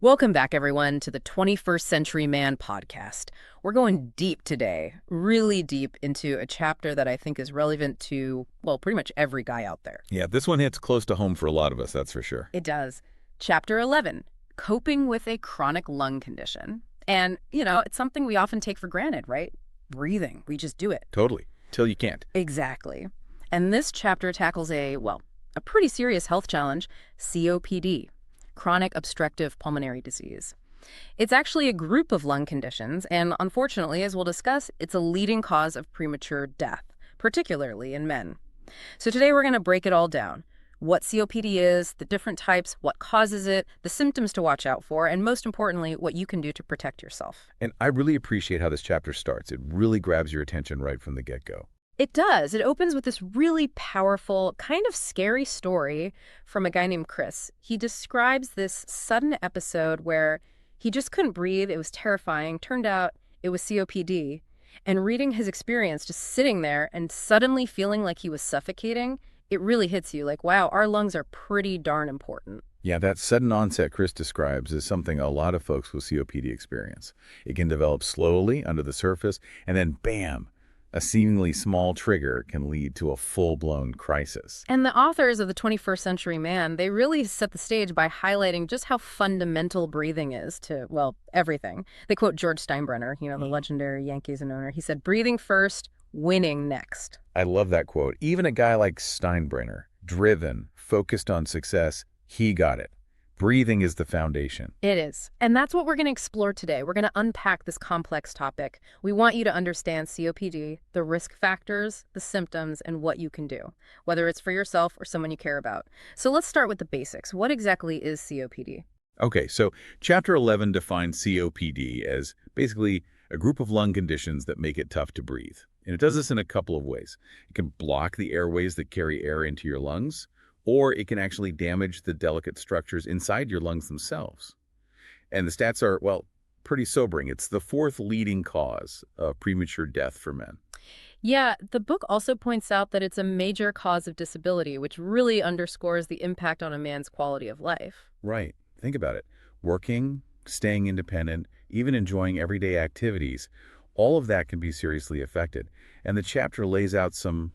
Welcome back, everyone, to the 21st Century Man podcast. We're going deep today, really deep into a chapter that I think is relevant to, well, pretty much every guy out there. Yeah, this one hits close to home for a lot of us, that's for sure. It does. Chapter 11, Coping with a Chronic Lung Condition. And, it's something we often take for granted, right? Breathing. We just do it. Totally. Till you can't. Exactly. And this chapter tackles a pretty serious health challenge, COPD. Chronic Obstructive Pulmonary Disease. It's actually a group of lung conditions, and unfortunately, as we'll discuss, it's a leading cause of premature death, particularly in men. So today we're going to break it all down. What COPD is, the different types, what causes it, the symptoms to watch out for, and most importantly, what you can do to protect yourself. And I really appreciate how this chapter starts. It really grabs your attention right from the get-go. It does. It opens with this really powerful, kind of scary story from a guy named Chris. He describes this sudden episode where he just couldn't breathe. It was terrifying. Turned out it was COPD. And reading his experience, just sitting there and suddenly feeling like he was suffocating, it really hits you like, wow, our lungs are pretty darn important. Yeah, that sudden onset Chris describes is something a lot of folks with COPD experience. It can develop slowly under the surface, and then bam, a seemingly small trigger can lead to a full-blown crisis. And the authors of the 21st Century Man, they really set the stage by highlighting just how fundamental breathing is to, well, everything. They quote George Steinbrenner, the legendary Yankees owner. He said, breathing first, winning next. I love that quote. Even a guy like Steinbrenner, driven, focused on success, he got it. Breathing is the foundation. It is. And that's what we're going to explore today. We're going to unpack this complex topic. We want you to understand COPD, the risk factors, the symptoms, and what you can do, whether it's for yourself or someone you care about. So let's start with the basics. What exactly is COPD? Okay, so Chapter 11 defines COPD as basically a group of lung conditions that make it tough to breathe. And it does this in a couple of ways. It can block the airways that carry air into your lungs, or it can actually damage the delicate structures inside your lungs themselves. And the stats are, well, pretty sobering. It's the fourth leading cause of premature death for men. Yeah, the book also points out that it's a major cause of disability, which really underscores the impact on a man's quality of life. Right. Think about it. Working, staying independent, even enjoying everyday activities, all of that can be seriously affected. And the chapter lays out some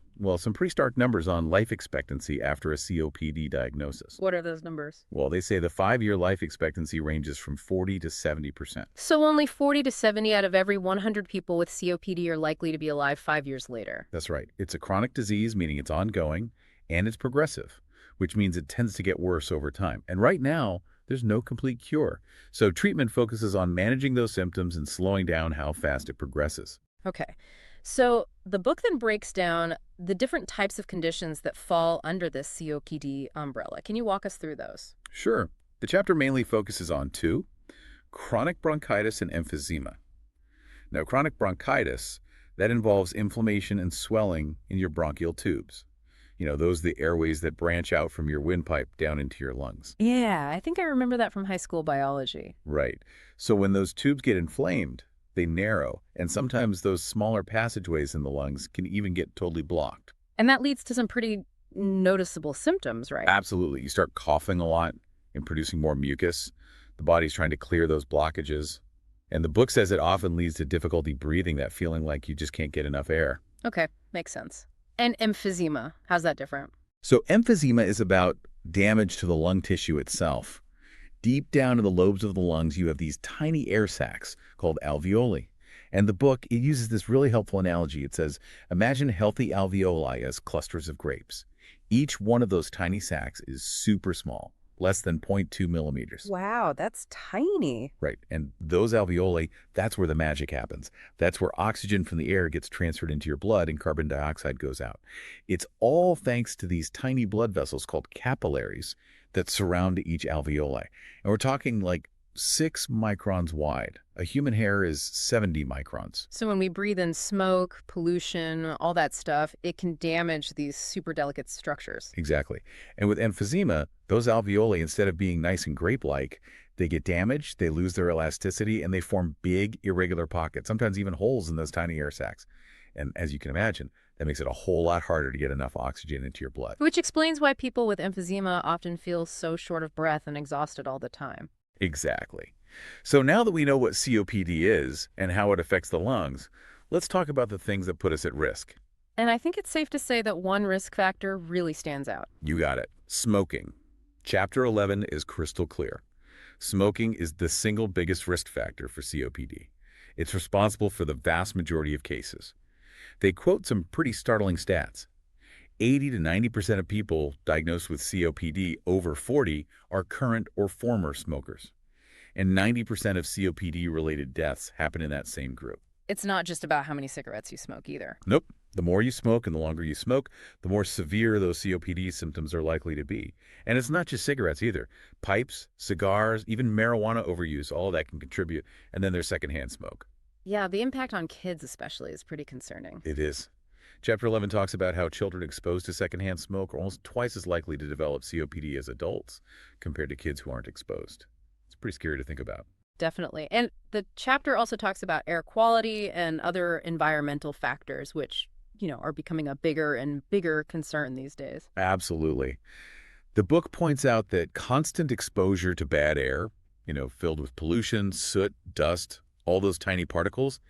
pretty stark numbers on life expectancy after a COPD diagnosis. What are those numbers? Well, they say the 5-year life expectancy ranges from 40 to 70%. So only 40 to 70 out of every 100 people with COPD are likely to be alive 5 years later. That's right. It's a chronic disease, meaning it's ongoing, and it's progressive, which means it tends to get worse over time. And right now, there's no complete cure. So treatment focuses on managing those symptoms and slowing down how fast it progresses. Okay. So the book then breaks down the different types of conditions that fall under this COPD umbrella. Can you walk us through those? Sure. The chapter mainly focuses on two: chronic bronchitis and emphysema. Now, chronic bronchitis, that involves inflammation and swelling in your bronchial tubes. Those are the airways that branch out from your windpipe down into your lungs. Yeah, I think I remember that from high school biology. Right. So when those tubes get inflamed, they narrow, and sometimes those smaller passageways in the lungs can even get totally blocked. And that leads to some pretty noticeable symptoms, right? Absolutely. You start coughing a lot and producing more mucus. The body's trying to clear those blockages. And the book says it often leads to difficulty breathing, that feeling like you just can't get enough air. Okay, makes sense. And emphysema, how's that different? So emphysema is about damage to the lung tissue itself. Deep down in the lobes of the lungs, you have these tiny air sacs called alveoli. And the book, it uses this really helpful analogy. It says, imagine healthy alveoli as clusters of grapes. Each one of those tiny sacs is super small, less than 0.2 millimeters. Wow, that's tiny. Right. And those alveoli, that's where the magic happens. That's where oxygen from the air gets transferred into your blood and carbon dioxide goes out. It's all thanks to these tiny blood vessels called capillaries that surround each alveoli. And we're talking like 6 microns wide. A human hair is 70 microns. So when we breathe in smoke, pollution, all that stuff, it can damage these super delicate structures. Exactly. And with emphysema, those alveoli, instead of being nice and grape-like, they get damaged, they lose their elasticity, and they form big, irregular pockets, sometimes even holes in those tiny air sacs. And as you can imagine, that makes it a whole lot harder to get enough oxygen into your blood. Which explains why people with emphysema often feel so short of breath and exhausted all the time. Exactly. So now that we know what COPD is and how it affects the lungs, let's talk about the things that put us at risk. And I think it's safe to say that one risk factor really stands out. You got it. Smoking. Chapter 11 is crystal clear. Smoking is the single biggest risk factor for COPD. It's responsible for the vast majority of cases. They quote some pretty startling stats. 80 to 90% of people diagnosed with COPD over 40 are current or former smokers. And 90% of COPD-related deaths happen in that same group. It's not just about how many cigarettes you smoke either. Nope. The more you smoke and the longer you smoke, the more severe those COPD symptoms are likely to be. And it's not just cigarettes either. Pipes, cigars, even marijuana overuse, all of that can contribute. And then there's secondhand smoke. Yeah, the impact on kids especially is pretty concerning. It is. Chapter 11 talks about how children exposed to secondhand smoke are almost twice as likely to develop COPD as adults compared to kids who aren't exposed. It's pretty scary to think about. Definitely. And the chapter also talks about air quality and other environmental factors, which, are becoming a bigger and bigger concern these days. Absolutely. The book points out that constant exposure to bad air, filled with pollution, soot, dust, all those tiny particles,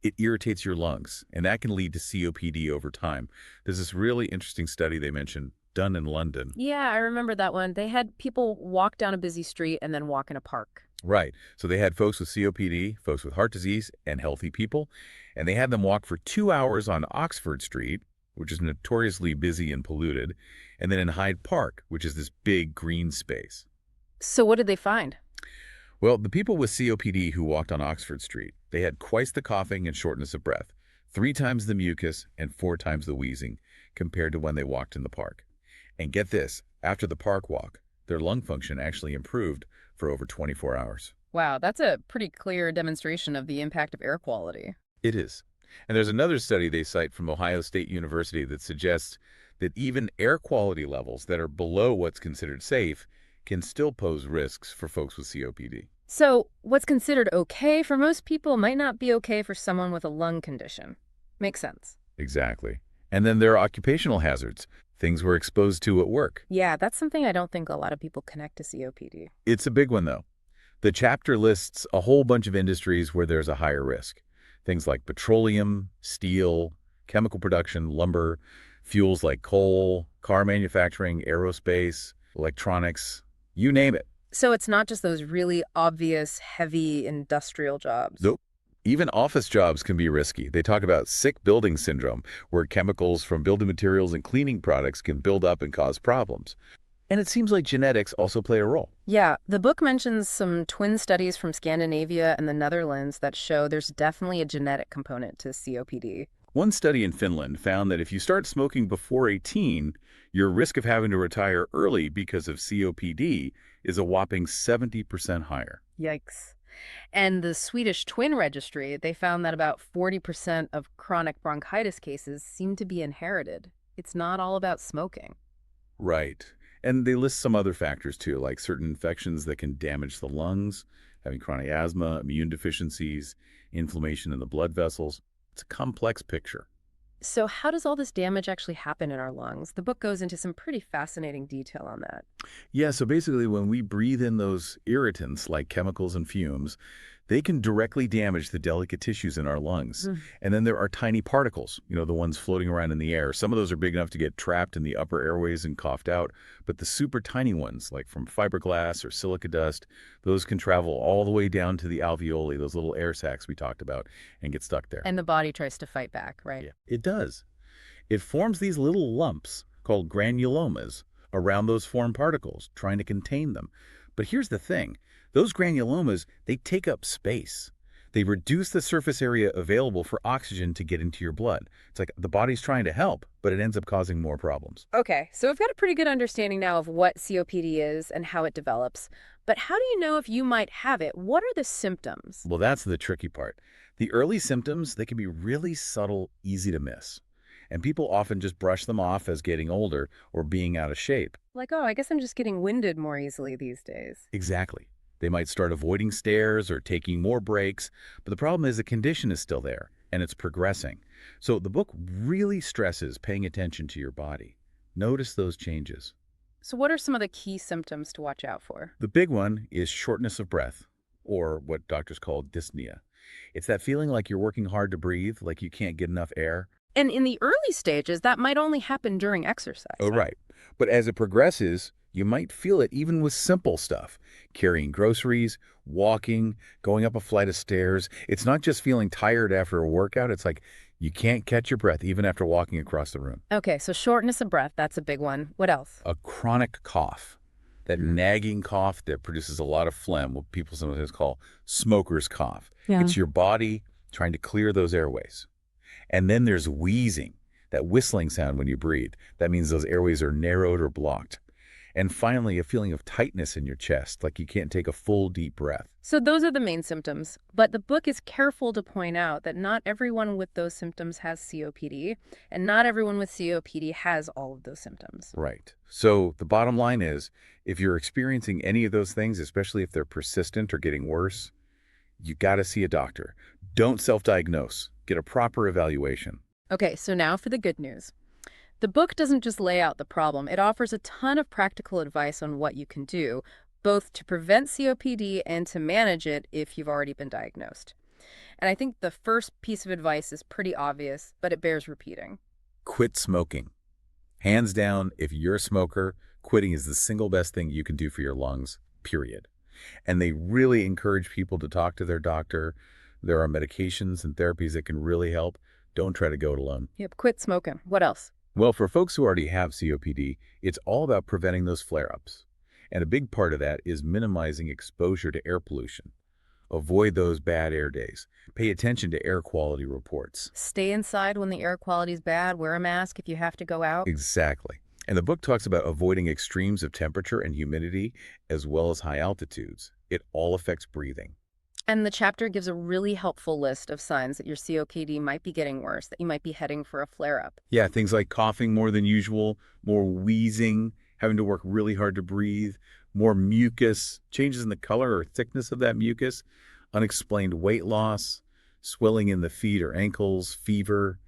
it irritates your lungs, and that can lead to COPD over time. There's this really interesting study they mentioned done in London. Yeah, I remember that one. They had people walk down a busy street and then walk in a park. Right. So they had folks with COPD, folks with heart disease, and healthy people, and they had them walk for 2 hours on Oxford Street, which is notoriously busy and polluted, and then in Hyde Park, which is this big green space. So what did they find? Well, the people with COPD who walked on Oxford Street, they had twice the coughing and shortness of breath, 3 times the mucus, and 4 times the wheezing compared to when they walked in the park. And get this, after the park walk, their lung function actually improved for over 24 hours. Wow, that's a pretty clear demonstration of the impact of air quality. It is. And there's another study they cite from Ohio State University that suggests that even air quality levels that are below what's considered safe can still pose risks for folks with COPD. So what's considered okay for most people might not be okay for someone with a lung condition. Makes sense. Exactly. And then there are occupational hazards, things we're exposed to at work. Yeah, that's something I don't think a lot of people connect to COPD. It's a big one, though. The chapter lists a whole bunch of industries where there's a higher risk. Things like petroleum, steel, chemical production, lumber, fuels like coal, car manufacturing, aerospace, electronics, you name it. So it's not just those really obvious, heavy industrial jobs. Nope. Even office jobs can be risky. They talk about sick building syndrome, where chemicals from building materials and cleaning products can build up and cause problems. And it seems like genetics also play a role. Yeah, the book mentions some twin studies from Scandinavia and the Netherlands that show there's definitely a genetic component to COPD. One study in Finland found that if you start smoking before 18, your risk of having to retire early because of COPD is a whopping 70% higher. Yikes. And the Swedish Twin Registry, they found that about 40% of chronic bronchitis cases seem to be inherited. It's not all about smoking. Right. And they list some other factors too, like certain infections that can damage the lungs, having chronic asthma, immune deficiencies, inflammation in the blood vessels. It's a complex picture. So how does all this damage actually happen in our lungs? The book goes into some pretty fascinating detail on that. Yeah, so basically when we breathe in those irritants like chemicals and fumes, they can directly damage the delicate tissues in our lungs. And then there are tiny particles, the ones floating around in the air. Some of those are big enough to get trapped in the upper airways and coughed out. But the super tiny ones, like from fiberglass or silica dust, those can travel all the way down to the alveoli, those little air sacs we talked about, and get stuck there. And the body tries to fight back, right? Yeah, it does. It forms these little lumps called granulomas around those foreign particles, trying to contain them. But here's the thing. Those granulomas, they take up space. They reduce the surface area available for oxygen to get into your blood. It's like the body's trying to help, but it ends up causing more problems. Okay, so I've got a pretty good understanding now of what COPD is and how it develops. But how do you know if you might have it? What are the symptoms? Well, that's the tricky part. The early symptoms, they can be really subtle, easy to miss. And people often just brush them off as getting older or being out of shape. Like, oh, I guess I'm just getting winded more easily these days. Exactly. They might start avoiding stairs or taking more breaks, but the problem is the condition is still there, and it's progressing. So the book really stresses paying attention to your body. Notice those changes. So what are some of the key symptoms to watch out for? The big one is shortness of breath, or what doctors call dyspnea. It's that feeling like you're working hard to breathe, like you can't get enough air. And in the early stages, that might only happen during exercise. Oh, right. But as it progresses, you might feel it even with simple stuff. Carrying groceries, walking, going up a flight of stairs. It's not just feeling tired after a workout. It's like you can't catch your breath even after walking across the room. Okay, so shortness of breath, that's a big one. What else? A chronic cough, that nagging cough that produces a lot of phlegm, what people sometimes call smoker's cough. Yeah. It's your body trying to clear those airways. And then there's wheezing, that whistling sound when you breathe. That means those airways are narrowed or blocked. And finally, a feeling of tightness in your chest, like you can't take a full, deep breath. So those are the main symptoms, but the book is careful to point out that not everyone with those symptoms has COPD, and not everyone with COPD has all of those symptoms. Right. So the bottom line is, if you're experiencing any of those things, especially if they're persistent or getting worse, you got to see a doctor. Don't self-diagnose. Get a proper evaluation. Okay, so now for the good news. The book doesn't just lay out the problem, it offers a ton of practical advice on what you can do, both to prevent COPD and to manage it if you've already been diagnosed. And I think the first piece of advice is pretty obvious, but it bears repeating. Quit smoking. Hands down, if you're a smoker, quitting is the single best thing you can do for your lungs, period. And they really encourage people to talk to their doctor. There are medications and therapies that can really help. Don't try to go it alone. Yep, quit smoking. What else? Well, for folks who already have COPD, it's all about preventing those flare-ups. And a big part of that is minimizing exposure to air pollution. Avoid those bad air days. Pay attention to air quality reports. Stay inside when the air quality's bad. Wear a mask if you have to go out. Exactly. And the book talks about avoiding extremes of temperature and humidity, as well as high altitudes. It all affects breathing. And the chapter gives a really helpful list of signs that your COPD might be getting worse, that you might be heading for a flare-up. Yeah, things like coughing more than usual, more wheezing, having to work really hard to breathe, more mucus, changes in the color or thickness of that mucus, unexplained weight loss, swelling in the feet or ankles, fever.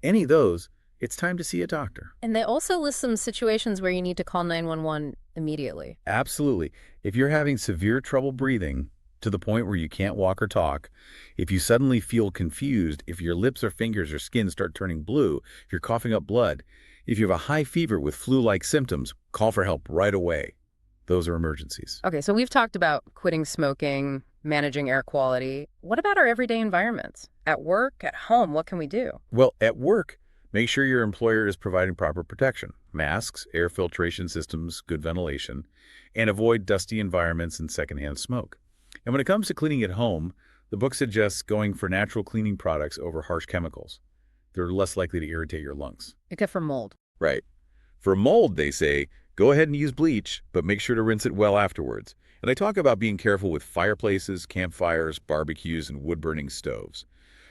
Any of those, it's time to see a doctor. And they also list some situations where you need to call 911 immediately. Absolutely. If you're having severe trouble breathing, to the point where you can't walk or talk, if you suddenly feel confused, if your lips or fingers or skin start turning blue, if you're coughing up blood, if you have a high fever with flu-like symptoms, call for help right away. Those are emergencies. Okay, so we've talked about quitting smoking, managing air quality. What about our everyday environments? At work, at home, what can we do? Well, at work, make sure your employer is providing proper protection. Masks, air filtration systems, good ventilation, and avoid dusty environments and secondhand smoke. And when it comes to cleaning at home, the book suggests going for natural cleaning products over harsh chemicals. They're less likely to irritate your lungs. Except for mold. Right. For mold, they say, go ahead and use bleach, but make sure to rinse it well afterwards. And they talk about being careful with fireplaces, campfires, barbecues, and wood-burning stoves.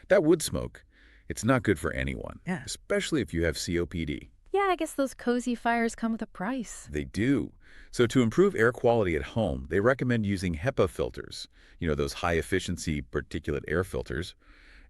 That wood smoke, it's not good for anyone, especially if you have COPD. Yeah, I guess those cozy fires come with a price. They do. So to improve air quality at home, they recommend using HEPA filters, those high-efficiency particulate air filters.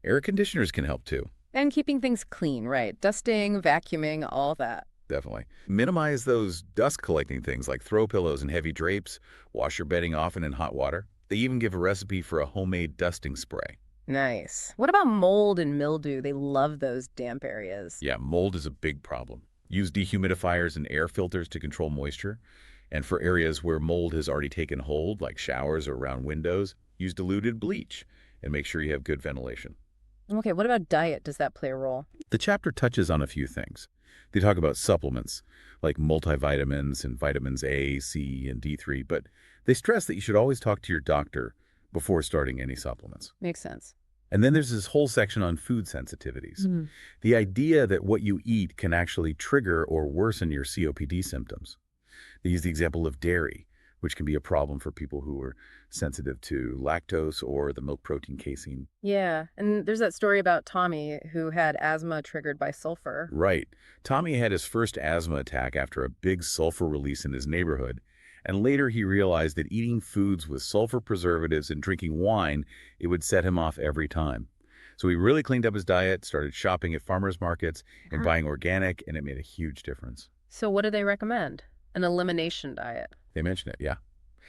Air conditioners can help too. And keeping things clean, right? Dusting, vacuuming, all that. Definitely. Minimize those dust-collecting things like throw pillows and heavy drapes. Wash your bedding often in hot water. They even give a recipe for a homemade dusting spray. Nice. What about mold and mildew? They love those damp areas. Yeah, mold is a big problem. Use dehumidifiers and air filters to control moisture. And for areas where mold has already taken hold, like showers or around windows, use diluted bleach and make sure you have good ventilation. Okay, what about diet? Does that play a role? The chapter touches on a few things. They talk about supplements, like multivitamins and vitamins A, C, and D3, but they stress that you should always talk to your doctor before starting any supplements. Makes sense. And then there's this whole section on food sensitivities. The idea that what you eat can actually trigger or worsen your COPD symptoms. They use the example of dairy, which can be a problem for people who are sensitive to lactose or the milk protein casein. Yeah, and there's that story about Tommy who had asthma triggered by sulfur. Right. Tommy had his first asthma attack after a big sulfur release in his neighborhood, and later he realized that eating foods with sulfur preservatives and drinking wine, it would set him off every time. So he really cleaned up his diet, started shopping at farmers markets and buying organic, and it made a huge difference. So what do they recommend? An elimination diet. They mention it, yeah.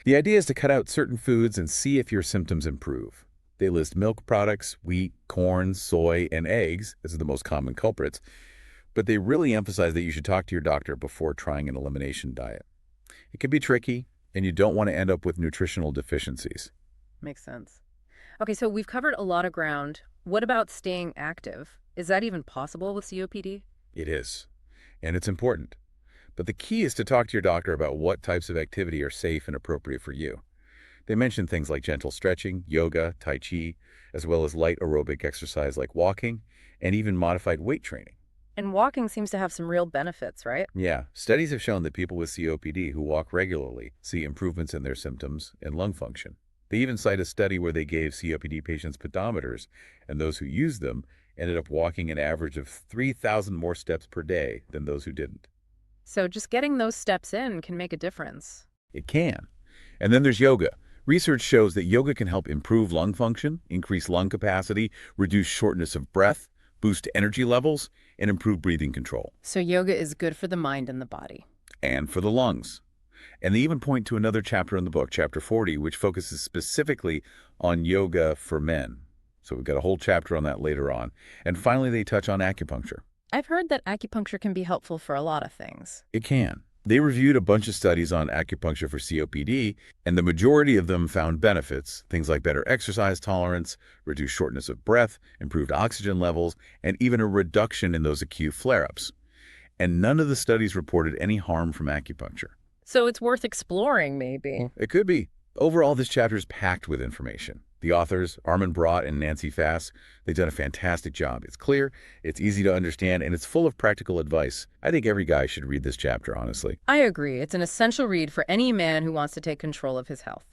The idea is to cut out certain foods and see if your symptoms improve. They list milk products, wheat, corn, soy, and eggs as the most common culprits, but they really emphasize that you should talk to your doctor before trying an elimination diet. It can be tricky, and you don't want to end up with nutritional deficiencies. Makes sense. Okay, so we've covered a lot of ground. What about staying active? Is that even possible with COPD? It is, and it's important. But the key is to talk to your doctor about what types of activity are safe and appropriate for you. They mention things like gentle stretching, yoga, tai chi, as well as light aerobic exercise like walking, and even modified weight training. And walking seems to have some real benefits, right? Yeah, studies have shown that people with COPD who walk regularly see improvements in their symptoms and lung function. They even cite a study where they gave COPD patients pedometers, and those who used them ended up walking an average of 3,000 more steps per day than those who didn't. So just getting those steps in can make a difference. It can. And then there's yoga. Research shows that yoga can help improve lung function, increase lung capacity, reduce shortness of breath, boost energy levels, and improve breathing control. So yoga is good for the mind and the body. And for the lungs. And they even point to another chapter in the book, chapter 40, which focuses specifically on yoga for men. So we've got a whole chapter on that later on. And finally, they touch on acupuncture. I've heard that acupuncture can be helpful for a lot of things. It can. They reviewed a bunch of studies on acupuncture for COPD, and the majority of them found benefits, things like better exercise tolerance, reduced shortness of breath, improved oxygen levels, and even a reduction in those acute flare-ups. And none of the studies reported any harm from acupuncture. So it's worth exploring, maybe. It could be. Overall, this chapter is packed with information. The authors, Armin Brott and Nancy Fass, they've done a fantastic job. It's clear, it's easy to understand, and it's full of practical advice. I think every guy should read this chapter, honestly. I agree. It's an essential read for any man who wants to take control of his health.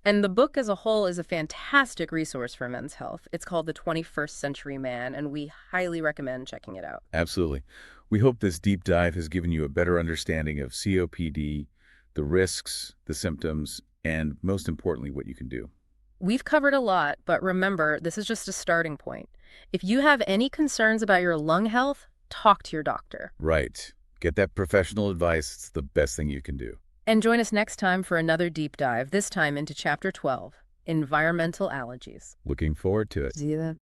And the book as a whole is a fantastic resource for men's health. It's called The 21st Century Man, and we highly recommend checking it out. Absolutely. We hope this deep dive has given you a better understanding of COPD, the risks, the symptoms, and most importantly, what you can do. We've covered a lot, but remember, this is just a starting point. If you have any concerns about your lung health, talk to your doctor. Right. Get that professional advice. It's the best thing you can do. And join us next time for another deep dive, this time into Chapter 12, Environmental Allergies. Looking forward to it. See you then.